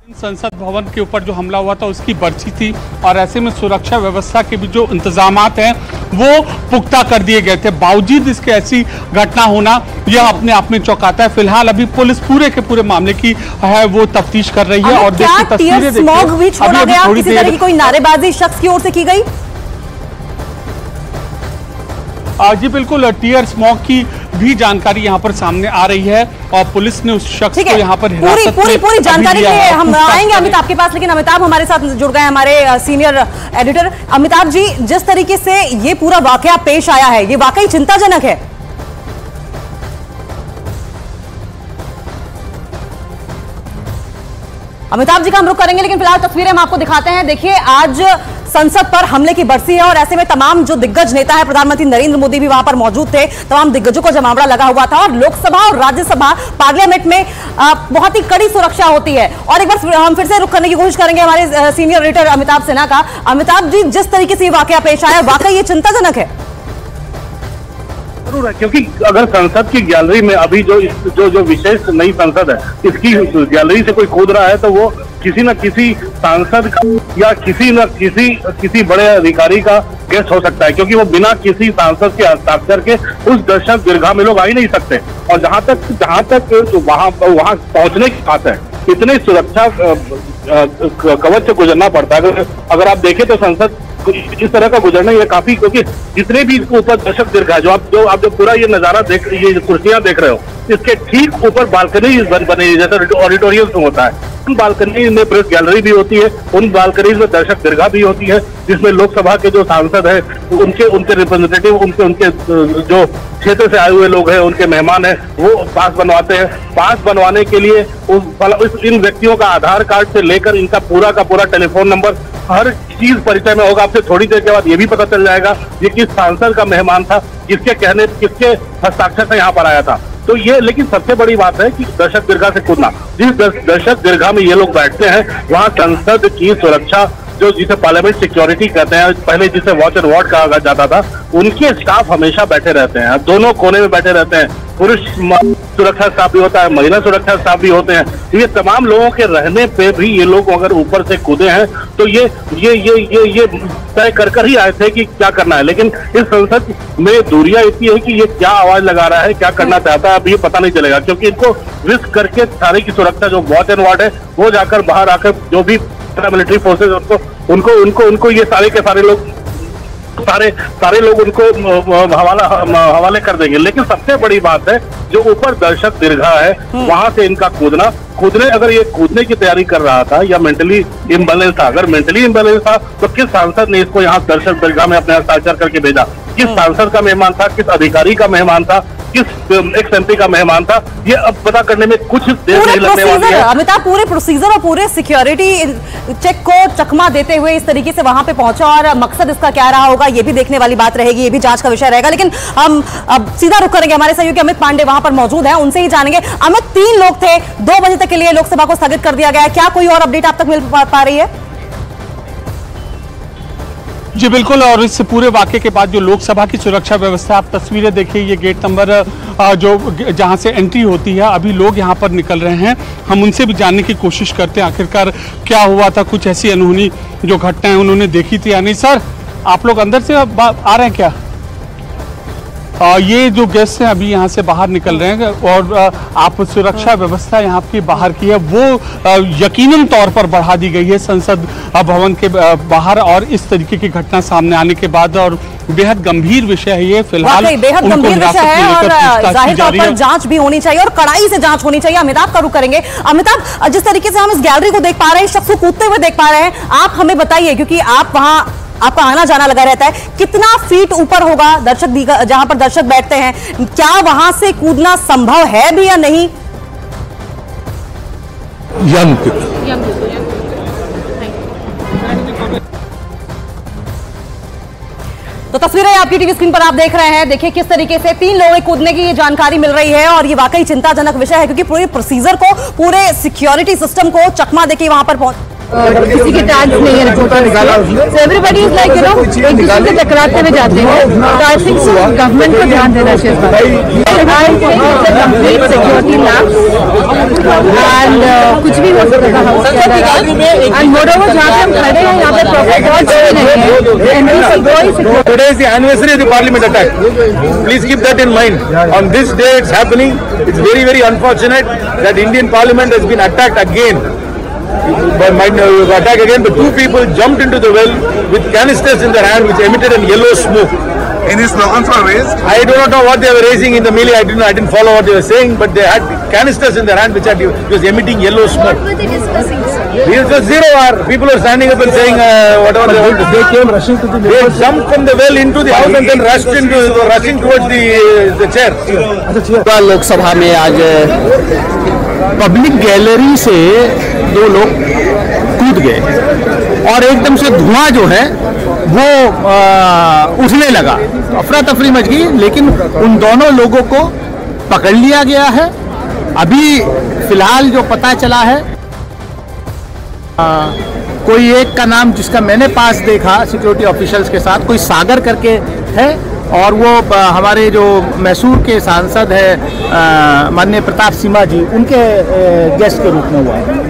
संसद भवन के ऊपर जो हमला हुआ था उसकी बरसी थी और ऐसे में सुरक्षा व्यवस्था के भी जो इंतजामात हैं वो पुख्ता कर दिए गए थे। बावजूद इसके ऐसी घटना होना यह अपने आप में चौंकाता है। फिलहाल अभी पुलिस पूरे के पूरे मामले की है वो तफ्तीश कर रही है। और देखिए तस्वीरें स्मॉग भी छोड़ा गया, किसी तरह की कोई नारेबाजी शख्स की ओर से की गई? जी बिल्कुल, टीयर स्मॉग की भी जानकारी यहाँ पर सामने आ रही है और पुलिस ने उस शख्स को यहाँ पर हिरासत में पूरी जानकारी के लिए हम आएंगे अमिताभ के पास, लेकिन अमिताभ हमारे साथ जुड़ गए, हमारे सीनियर एडिटर। अमिताभ जी, जिस तरीके से ये पूरा वाकया पेश आया है ये वाकई चिंताजनक है। अमिताभ जी का हम रुख करेंगे, लेकिन फिलहाल तस्वीरें हम आपको दिखाते हैं। देखिए, आज संसद पर हमले की बरसी है और ऐसे में तमाम जो दिग्गज नेता है, प्रधानमंत्री नरेंद्र मोदी भी वहां पर मौजूद थे, तमाम दिग्गजों को जमावड़ा लगा हुआ था और लोकसभा और राज्यसभा पार्लियामेंट में बहुत ही कड़ी सुरक्षा होती है। और एक बार हम फिर से रुख करने की कोशिश करेंगे हमारे सीनियर एडिटर अमिताभ सिन्हा का। अमिताभ जी, जिस तरीके से ये वाकया पेश आया वाकई ये चिंताजनक है। जरूर है, क्योंकि अगर संसद की गैलरी में अभी जो विशेष नई संसद है इसकी गैलरी से कोई कूद रहा है तो वो किसी न किसी सांसद का या किसी बड़े अधिकारी का गेस्ट हो सकता है, क्योंकि वो बिना किसी सांसद के हस्ताक्षर के उस दर्शक दीर्घा में लोग आ ही नहीं सकते। और जहां तक वहां पहुंचने की बात है, इतने सुरक्षा कवच से गुजरना पड़ता है। अगर आप देखें तो संसद इस तरह का गुजरना ये काफी, क्योंकि जितने भी इसके ऊपर दर्शक दीर्घा जो आप जो पूरा ये नजारा देख, ये कुर्सियां देख रहे हो, इसके ठीक ऊपर बालकनी बनी जैसे ऑडिटोरियम में होता है। उन बालकनी में प्रेस गैलरी भी होती है, उन बालकनी में दर्शक दीर्घा भी होती है, जिसमें लोकसभा के जो सांसद है उनके रिप्रेजेंटेटिव, उनके जो क्षेत्र से आए हुए लोग हैं, उनके मेहमान हैं, वो पास बनवाते हैं। पास बनवाने के लिए इन व्यक्तियों का आधार कार्ड से लेकर इनका पूरा का पूरा टेलीफोन नंबर, हर चीज परिचय में होगा। आपसे थोड़ी देर के बाद ये भी पता चल जाएगा ये किस सांसद का मेहमान था, किसके हस्ताक्षर से यहाँ पर आया था। तो ये, लेकिन सबसे बड़ी बात है कि दर्शक दीर्घा से कूदना, जिस दर्शक दीर्घा में ये लोग बैठते हैं वहाँ संसद की सुरक्षा, जो जिसे पार्लियामेंट सिक्योरिटी कहते हैं, पहले जिसे वॉच एंड वार्ड कहा जाता था, उनके स्टाफ हमेशा बैठे रहते हैं, दोनों कोने में बैठे रहते हैं। पुरुष सुरक्षा स्टाफ भी होता है, महिला सुरक्षा स्टाफ भी होते हैं। ये तमाम लोगों के रहने पे भी ये लोग अगर ऊपर से कूदे हैं तो ये तय कर ही आए थे कि क्या करना है। लेकिन इस संसद में दूरियां इतनी है कि ये क्या आवाज लगा रहा है, क्या करना चाहता है, अब ये पता नहीं चलेगा, क्योंकि इनको रिस्क करके सारे की सुरक्षा जो वॉच एंड वार्ड है वो जाकर बाहर आकर जो भी मिलिट्री फोर्सेज उनको ये सारे के सारे लोग उनको हवाले कर देंगे। लेकिन सबसे बड़ी बात है जो ऊपर दर्शक दीर्घा है वहां से इनका कूदने अगर ये कूदने की तैयारी कर रहा था या मेंटली इम्बैलेंस था, अगर मेंटली इम्बैलेंस था तो किस सांसद ने इसको यहाँ दर्शक दीर्घा में अपने हस्ताक्षर करके भेजा? किस सांसद का मेहमान था, किस अधिकारी का मेहमान था, किस एक्स एमपी का मेहमान था, ये अब पता करने में कुछ देर नहीं लगने वाली है। अमिताभ, पूरे प्रोसीजर और पूरे सिक्योरिटी चेक को चकमा देते हुए इस तरीके से वहां पे पहुंचा और मकसद इसका क्या रहा होगा ये भी देखने वाली बात रहेगी, ये भी जांच का विषय रहेगा। लेकिन हम अब सीधा रुख करेंगे, हमारे सहयोगी अमित पांडे वहां पर मौजूद हैं, उनसे ही जानेंगे। अमित, 3 लोग थे, 2 बजे तक के लिए लोकसभा को स्थगित कर दिया गया है, क्या कोई और अपडेट आप तक मिल पा रही है? जी बिल्कुल, और इस पूरे वाकये के बाद जो लोकसभा की सुरक्षा व्यवस्था, आप तस्वीरें देखिए, ये गेट नंबर जो जहां से एंट्री होती है, अभी लोग यहां पर निकल रहे हैं। हम उनसे भी जानने की कोशिश करते हैं आखिरकार क्या हुआ था, कुछ ऐसी अनहोनी जो घटनाएं उन्होंने देखी थी या नहीं। सर, आप लोग अंदर से आ रहे हैं क्या? ये जो गेस्ट हैं अभी यहाँ से बाहर निकल रहे हैं और आप सुरक्षा व्यवस्था यहाँ की बाहर की है वो यकीनन तौर पर बढ़ा दी गई है संसद भवन के बाहर, और इस तरीके की घटना सामने आने के बाद, और बेहद गंभीर विषय है ये। फिलहाल बेहद गंभीर विषय है और जाहिर तौर पर जांच भी होनी चाहिए और कड़ाई से जांच होनी चाहिए। अमिताभ का रुख करेंगे। अमिताभ, जिस तरीके से हम इस गैलरी को देख पा रहे हैं, इस शख्स को कूदते हुए देख पा रहे हैं, आप हमें बताइए, क्योंकि आप वहां आपका आना जाना लगा रहता है, कितना फीट ऊपर होगा दर्शक जहां पर दर्शक बैठते हैं, क्या वहां से कूदना संभव है भी या नहीं? तो तस्वीरें आपकी टीवी स्क्रीन पर आप देख रहे हैं। देखिए किस तरीके से 3 लोगों के कूदने की जानकारी मिल रही है और ये वाकई चिंताजनक विषय है, क्योंकि पूरे प्रोसीजर को, पूरे सिक्योरिटी सिस्टम को चकमा देके वहां पर किसी के टैग्स नहीं है रिपोर्टर्स, एवरीबडी इज लाइक एक दूसरे से टकराते हुए जाते हैं। तो आई थिंक गवर्नमेंट को ध्यान देना चाहिए इस बात। कंप्लीट सिक्योरिटी लैब्स एंड कुछ भी हो सकता है। एंड मोरोवर जहाँ पे हम खड़े हैं यहाँ पे प्रॉपर गार्ड्स भी नहीं है। Today is the anniversary of the parliament attack. Please keep that in mind. On this day it's happening. It's very, very unfortunate that Indian parliament has been attacked again. Attack again, but two people jumped into the well with canisters in their hand which emitted a yellow smoke. Any slogans were raised? I do not know what they were raising in the melee. I didn't follow what they were saying, but they had canisters in their hand which was emitting yellow smoke. What were they discussing, sir? It was zero hour. People were standing up and saying whatever they wanted to say. They came rushing to the well. They jumped from the well into the house and then rushing towards the chair. Lok Sabha में आज public gallery से दो लोग कूद गए और एकदम से धुआं जो है वो उठने लगा, अफरा तफरी मच गई, लेकिन उन दोनों लोगों को पकड़ लिया गया है। अभी फिलहाल जो पता चला है कोई एक का नाम जिसका मैंने पास देखा सिक्योरिटी ऑफिशियल्स के साथ, कोई सागर करके है और वो हमारे जो मैसूर के सांसद है माननीय प्रताप सिम्हा जी, उनके गेस्ट के रूप में हुआ है।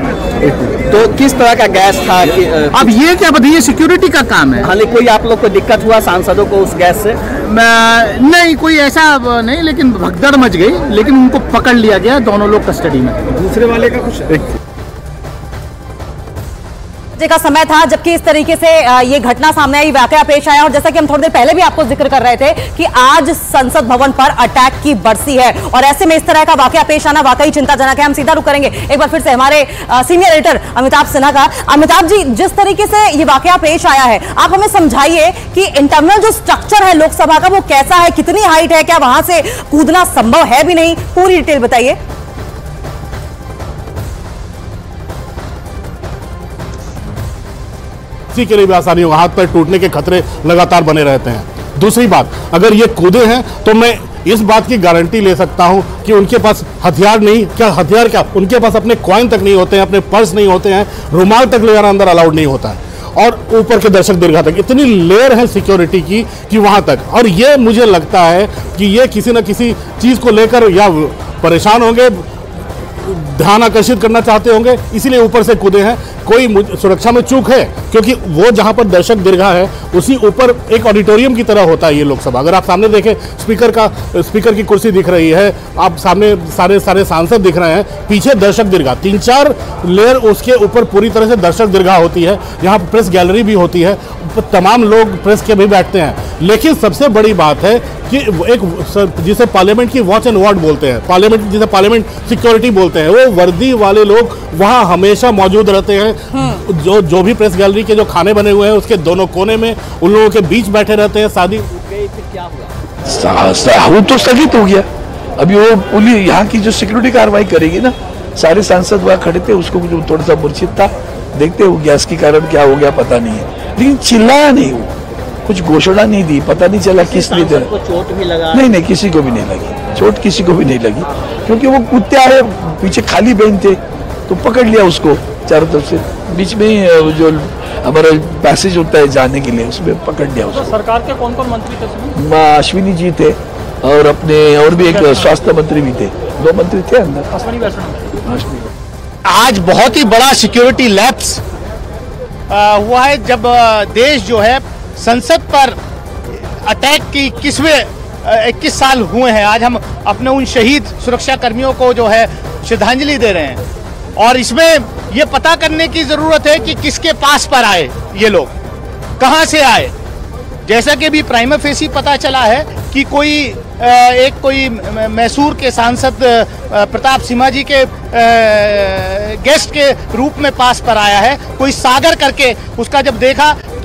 तो किस तरह का गैस था कि अब ये क्या बताइए, सिक्योरिटी का काम है। हालांकि कोई आप लोग को दिक्कत हुआ सांसदों को उस गैस से? नहीं, कोई ऐसा नहीं, लेकिन भगदड़ मच गई, लेकिन उनको पकड़ लिया गया, दोनों लोग कस्टडी में। दूसरे वाले का कुछ का समय था जबकि इस तरीके से ये घटना सामने आई, वाकया पेश आया। और जैसा कि हम थोड़ी देर पहले भी आपको जिक्र कर रहे थे कि आज संसद भवन पर अटैक की बरसी है और ऐसे में इस तरह का वाकया पेश आना वाकई चिंताजनक है। हम सीधा रुख करेंगे एक बार फिर से हमारे सीनियर एडिटर अमिताभ सिन्हा का। अमिताभ जी, जिस तरीके से ये वाकया पेश आया है, आप हमें समझाइए कि इंटरनल जो स्ट्रक्चर है लोकसभा का वो कैसा है, कितनी हाइट है, क्या वहां से कूदना संभव है भी नहीं, पूरी डिटेल बताइए। किसी के लिए भी आसानी हो, हाथ पैर टूटने के खतरे लगातार बने रहते हैं। दूसरी बात, अगर ये कूदे हैं तो मैं इस बात की गारंटी ले सकता हूं कि उनके पास हथियार नहीं, क्या हथियार क्या, उनके पास अपने कॉइन तक नहीं होते हैं, अपने पर्स नहीं होते हैं, रुमाल तक ले जाना अंदर अलाउड नहीं होता है और ऊपर के दर्शक दीर्घा तक इतनी लेयर है सिक्योरिटी की कि वहां तक। और ये मुझे लगता है कि ये किसी न किसी चीज को लेकर या परेशान होंगे, ध्यान आकर्षित करना चाहते होंगे, इसीलिए ऊपर से कूदे हैं। कोई सुरक्षा में चूक है क्योंकि वो जहां पर दर्शक दीर्घा है उसी ऊपर एक ऑडिटोरियम की तरह होता है ये लोकसभा। अगर आप सामने देखें, स्पीकर की कुर्सी दिख रही है, आप सामने सारे सांसद दिख रहे हैं, पीछे दर्शक दीर्घा 3-4 लेयर, उसके ऊपर पूरी तरह से दर्शक दीर्घा होती है। यहाँ प्रेस गैलरी भी होती है, तमाम लोग प्रेस के भी बैठते हैं। लेकिन सबसे बड़ी बात है कि एक जिसे पार्लियामेंट की वॉच एंड वार्ड बोलते हैं, जिसे पार्लियामेंट सिक्योरिटी बोलते हैं, वो वर्दी वाले लोग वहाँ हमेशा मौजूद रहते हैं। जो भी प्रेस गैलरी के जो खाने बने हुए हैं उसके दोनों कोने में उन लोगों के बीच बैठे रहते हैं। शादी क्या हुआ? वो तो स्थगित हो गया। अभी वो पुलिस यहाँ की जो सिक्योरिटी कार्रवाई करेगी ना, सारे सांसद वहाँ खड़े थे, उसको जो थोड़ा सा मूर्छित था, देखते हो गैस के कारण क्या हो गया पता नहीं है, लेकिन चिल्लाया नहीं, वो कुछ घोषणा नहीं दी, पता नहीं चला किसने दिया। चोट भी लगा? नहीं, किसी को भी नहीं लगी चोट, किसी को भी नहीं लगी, क्योंकि वो कूदते आए, पीछे खाली बेंच थे तो पकड़ लिया उसको चारों तरफ से, बीच में जो हमारा पैसेज होता है जाने के लिए उसमें पकड़ लिया उसको। सरकार के कौन कौन मंत्री थे? अश्विनी जी थे और अपने और भी एक स्वास्थ्य मंत्री भी थे, 2 मंत्री थे अंदर। आज बहुत ही बड़ा सिक्योरिटी लैप्स हुआ है जब देश जो है संसद पर अटैक की 21 साल हुए हैं। आज हम अपने उन शहीद सुरक्षा कर्मियों को जो है श्रद्धांजलि दे रहे हैं और इसमें ये पता करने की जरूरत है कि किसके पास पर आए ये लोग, कहां से आए। जैसा कि भी प्राइमा फेसी पता चला है कि कोई मैसूर के सांसद प्रताप सिम्हा जी के गेस्ट के रूप में पास पर आया है, कोई सागर करके, उसका जब देखा तो